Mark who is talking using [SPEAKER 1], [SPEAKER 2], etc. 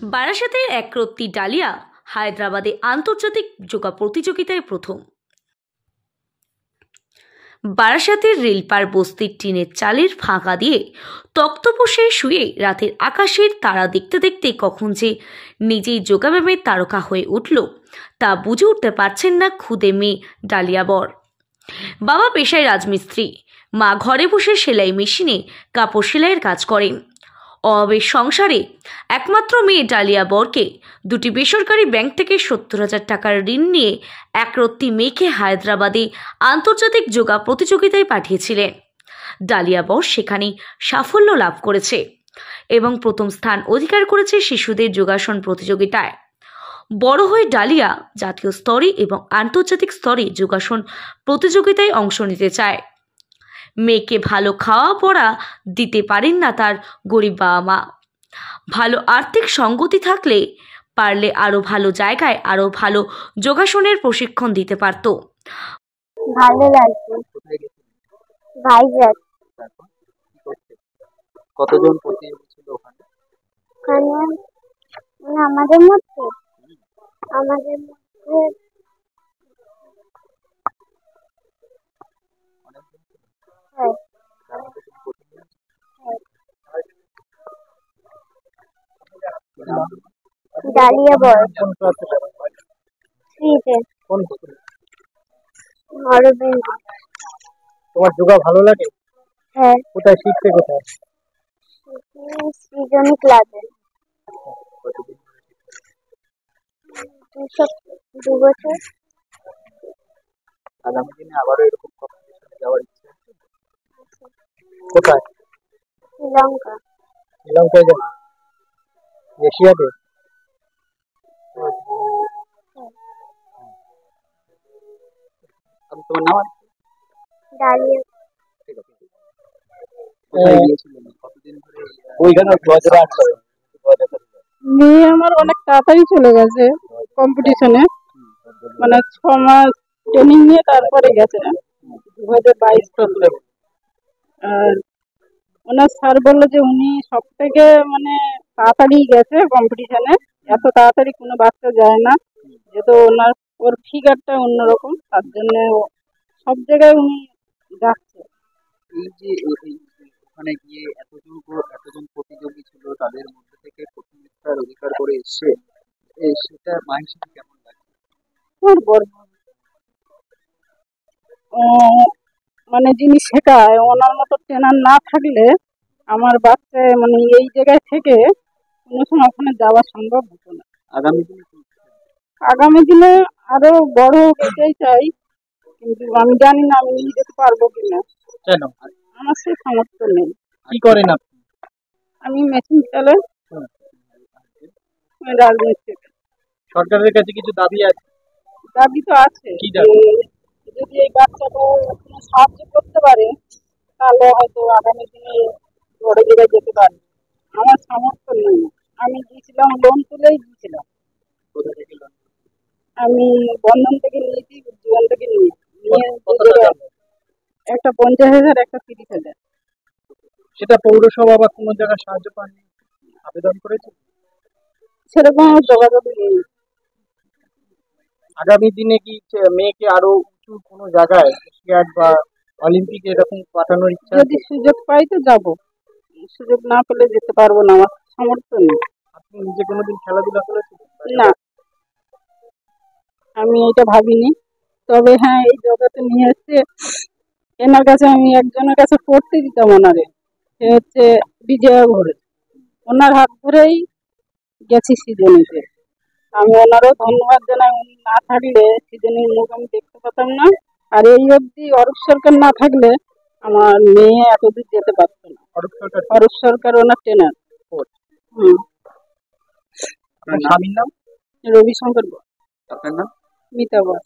[SPEAKER 1] বারাসাতের একরত্তি ডালিয়া হায়দ্রাবাদে আন্তর্জাতিক যোগা প্রতিযোগিতায় প্রথম। বারাসাতের রেলপার বস্তির টিনের চালের ফাঁকা দিয়ে তক্তপোষে শুয়ে রাতের আকাশের তারা দেখতে দেখতে কখন যে নিজেই যোগাব্যায়ামের তারকা হয়ে উঠল তা বুঝে উঠতে পারছেন না খুদে মেয়ে ডালিয়া বর। বাবা পেশায় রাজমিস্ত্রি, মা ঘরে বসে সেলাই মেশিনে কাপড় সেলাইয়ের কাজ করেন। অভাবের সংসারে একমাত্র মেয়ে ডালিয়া বরকে দুটি বেসরকারি ব্যাংক থেকে 70,000 টাকার ঋণ নিয়ে একরত্তি মেয়েকে হায়দ্রাবাদে আন্তর্জাতিক যোগা প্রতিযোগিতায় পাঠিয়েছিলেন। ডালিয়া বর সেখানে সাফল্য লাভ করেছে এবং প্রথম স্থান অধিকার করেছে শিশুদের যোগাসন প্রতিযোগিতায়। বড় হয়ে ডালিয়া জাতীয় স্তরে এবং আন্তর্জাতিক স্তরে যোগাসন প্রতিযোগিতায় অংশ নিতে চায়। মেয়েকে ভালো খাওয়া পড়া দিতে পারেন না তার গরিব বাবা মা। ভালো আর্থিক সঙ্গতি থাকলে পারলে আরো ভালো জায়গায় আরো ভালো যোগাসনের প্রশিক্ষণ দিতে পারত।
[SPEAKER 2] ভালো লাগছে। ভাইজাগ।
[SPEAKER 3] কতজন প্রতিযোগী ছিল ওখানে?
[SPEAKER 2] আমাদের মধ্যে হ্যাঁ। ডালিয়া বর।
[SPEAKER 3] তোমার যোগা ভালো লাগে?
[SPEAKER 2] হ্যাঁ।
[SPEAKER 3] কোথায় শিখতে? কোথায়?
[SPEAKER 2] সৃজনী ক্লাবে। 2 বছর।
[SPEAKER 3] আগামী দিনে আবারও এরকম কম্পিটিশনে যাওয়ার ইচ্ছে আছে? কোথায়?
[SPEAKER 2] শ্রীলঙ্কা।
[SPEAKER 3] শ্রীলঙ্কায় যাবে? এশিয়াতে? তোমার নাম?
[SPEAKER 2] ডালিয়া।
[SPEAKER 4] মেয়ে আমার অনেক তাড়াতাড়ি চলে গেছে কম্পিটিশনে, মানে 6 মাস ট্রেনিং নিয়ে তারপরে গেছে 2022 সালে। আর ওনার স্যার বললো যে উনি সব থেকে মানে তাড়াতাড়ি গেছে কম্পিটিশনে, এত তাড়াতাড়ি কোনো বাচ্চা যায় না, যেহেতু ওর ফিগারটা অন্যরকম, তার জন্য সব জায়গায় উনি যাচ্ছে।
[SPEAKER 3] এই যে ওখানে গিয়ে এতজন প্রতিযোগী ছিল, তাদের মধ্যে থেকে প্রথম স্থান অধিকার করে এসছে, সেটা মা হিসেবে কেমন লাগে?
[SPEAKER 4] মানে যিনি শেখায় ওনার মতো ট্রেনার না থাকলে আমার বাচ্চা মানে এই জায়গায় থেকে কোনো সময় ওখানে যাওয়া সম্ভব হতো না। আগামী দিনে আরো বড় হতেই চাই, কিন্তু আমি জানি না আমি নিয়ে যেতে পারবো কিনা।
[SPEAKER 3] কেন?
[SPEAKER 4] আমার সেই সামর্থ্য নেই।
[SPEAKER 3] কি করেন আপনি?
[SPEAKER 4] আমি মেশিন চালাই, রাজমিস্ত্রি।
[SPEAKER 3] সরকারের কাছে কিছু দাবি আছে?
[SPEAKER 4] দাবি তো আছে,
[SPEAKER 3] কি দাবি?
[SPEAKER 4] যদি এই বাচ্চাটা সাহায্য করতে পারে তাহলে হয়তো আগামী দিনে বড় জায়গায় যেতে পারে। আমার সামর্থ্য নেই। আমি গিয়েছিলাম, লোন তুলেই গিয়েছিলাম। আমি বন্ধন থেকে নিয়েছি, জীবন থেকে নিয়ে একটা 50,000, একটা 30,000।
[SPEAKER 3] সেটা পৌরসভা বা কোনো জায়গায় সাহায্য পাননি? আবেদন করেছে?
[SPEAKER 4] সেরকম যোগাযোগ নেই।
[SPEAKER 3] আগামী দিনে কি মেয়েকে আরো উঁচু কোনো জায়গায় এশিয়াড বা অলিম্পিকে এরকম পাঠানোর ইচ্ছা?
[SPEAKER 4] যদি সুযোগ পাই তো যাবো, সুযোগ না পেলে যেতে পারবো না, আমার সামর্থ্য নেই।
[SPEAKER 3] আপনি নিজে কোনোদিন খেলাধুলা করেছেন?
[SPEAKER 4] না, আমি এটা ভাবিনি। তবে হ্যাঁ, এই জগতে নিয়ে এসছে এনার কাছে, আমি একজনের কাছে পড়তে দিতাম ওনারে, সে হচ্ছে বিজয়া ঘরে, ওনার হাত ধরেই গেছি সিজনিতে। আমি ওনারও ধন্যবাদ জানাই, উনি না থাকলে সিজনির মুখ আমি দেখতে পেতাম না। আর এই অবধি অরূপ সরকার না থাকলে আমার মেয়ে এতদূর যেতে পারতো না। অরূপ সরকার ওনার ট্রেনার।
[SPEAKER 3] আপনার স্বামীর নাম?
[SPEAKER 4] রবিশঙ্কর বর।
[SPEAKER 3] আপনার নাম?
[SPEAKER 4] মিতা বর।